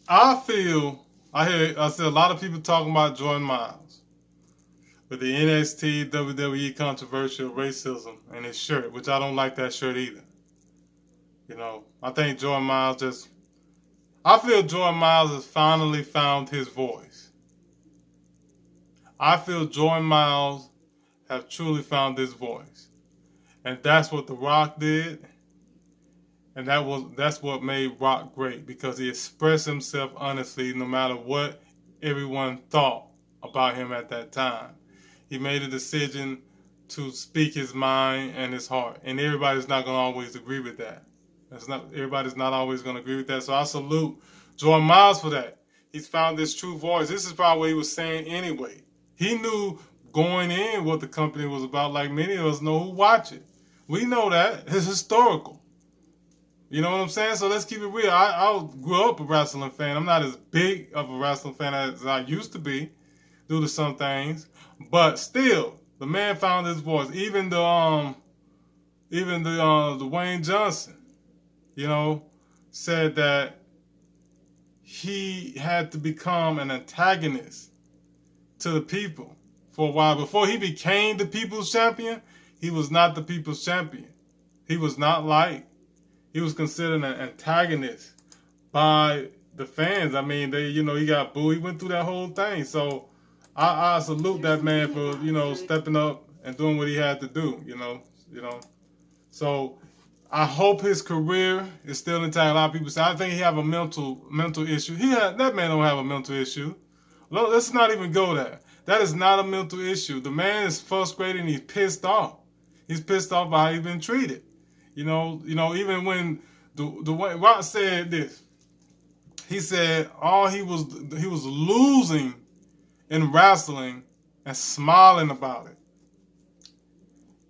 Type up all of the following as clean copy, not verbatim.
I see a lot of people talking about Jordan Miles with the NXT WWE controversial racism and his shirt, which I don't like that shirt either. I think Jordan Miles just I feel Jordan Miles has finally found his voice. I feel Jordan Miles have truly found his voice. And that's what The Rock did. And that's what made Rock great because he expressed himself honestly no matter what everyone thought about him at that time. He made a decision to speak his mind and his heart. And everybody's not gonna always agree with that. Everybody's not always gonna agree with that. So I salute Jordan Miles for that. He's found his true voice. This is probably what he was saying anyway. He knew going in what the company was about, like many of us know who watch it. We know that. It's historical. You know what I'm saying? So let's keep it real. I grew up a wrestling fan. I'm not as big of a wrestling fan as I used to be due to some things. But still, the man found his voice. The Wayne Johnson, said that he had to become an antagonist to the people for a while. Before he became the people's champion, he was not the people's champion. He was not liked. He was considered an antagonist by the fans. I mean, he got booed. He went through that whole thing. So I salute that man for, stepping up and doing what he had to do, So I hope his career is still intact. A lot of people say, I think he have a mental issue. That man don't have a mental issue. Let's not even go there. That is not a mental issue. The man is frustrated and he's pissed off. He's pissed off by how he's been treated. Even when the way Rock said this, he said he was losing in wrestling and smiling about it.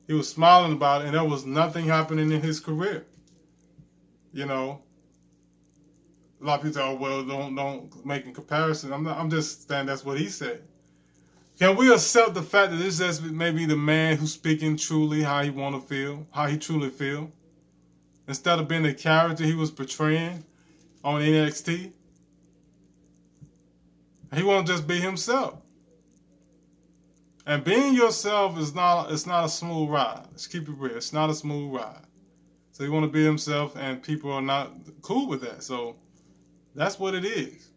He was smiling about it, and there was nothing happening in his career. A lot of people say, "Oh well, don't make a comparison." I'm just saying that's what he said. Can we accept the fact that this is maybe the man who's speaking truly how he want to feel, how he truly feel, instead of being the character he was portraying on NXT? He want to just be himself. And being yourself it's not a smooth ride. Let's keep it real. It's not a smooth ride. So he want to be himself, and people are not cool with that. So that's what it is.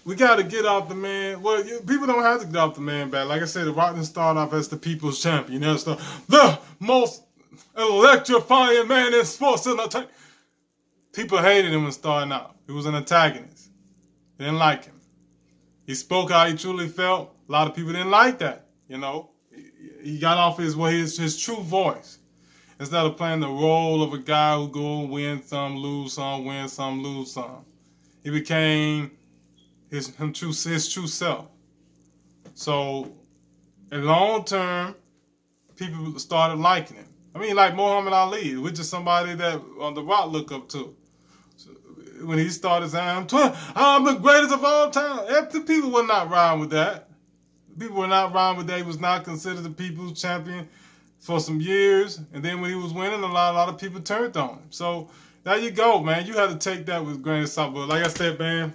We got to get off the man. Well, people don't have to get off the man back. Like I said, The Rock didn't start off as the people's champion. That's the most electrifying man in sports entertainment. People hated him when starting out. He was an antagonist. They didn't like him. He spoke how he truly felt. A lot of people didn't like that. He got off his true voice. Instead of playing the role of a guy who go win some, lose some, win some, lose some. He became his true self. So, in long term, people started liking him. I mean, like Muhammad Ali, which is somebody that The Rock look up to. So, when he started saying, I'm the greatest of all time, the people were not riding with that. People were not riding with that. He was not considered the people's champion for some years. And then when he was winning, a lot of people turned on him. So, there you go, man. You have to take that with a grain of salt. But like I said, man,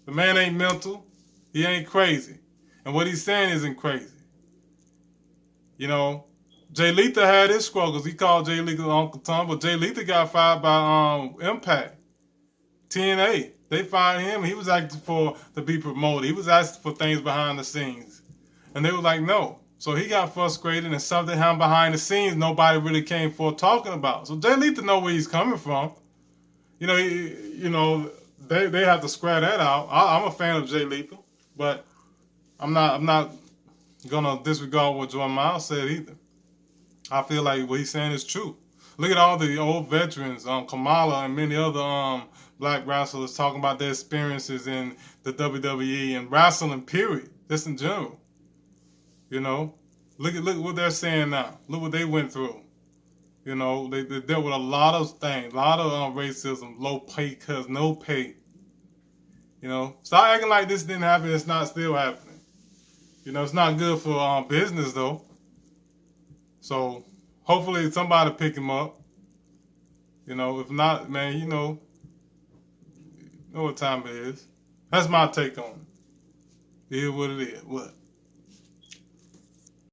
the man ain't mental. He ain't crazy. And what he's saying isn't crazy. Jay Lethal had his struggles. He called Jay Lethal Uncle Tom, but Jay Lethal got fired by Impact. TNA. They fired him. He was asking to be promoted. He was asking for things behind the scenes. And they were like, no. So he got frustrated, and something happened behind the scenes nobody really came for talking about. So Jay Lethal know where he's coming from. They have to square that out. I'm a fan of Jay Lethal, but I'm not gonna disregard what Jordan Miles said either. I feel like what he's saying is true. Look at all the old veterans, Kamala and many other black wrestlers talking about their experiences in the WWE and wrestling, period, just in general. Look at what they're saying now. Look what they went through. They dealt with a lot of things, a lot of racism, low pay cuts, no pay. Stop acting like this didn't happen. It's not still happening. It's not good for business though. So hopefully somebody pick him up. If not, man, you know what time it is. That's my take on it. It is what it is. What?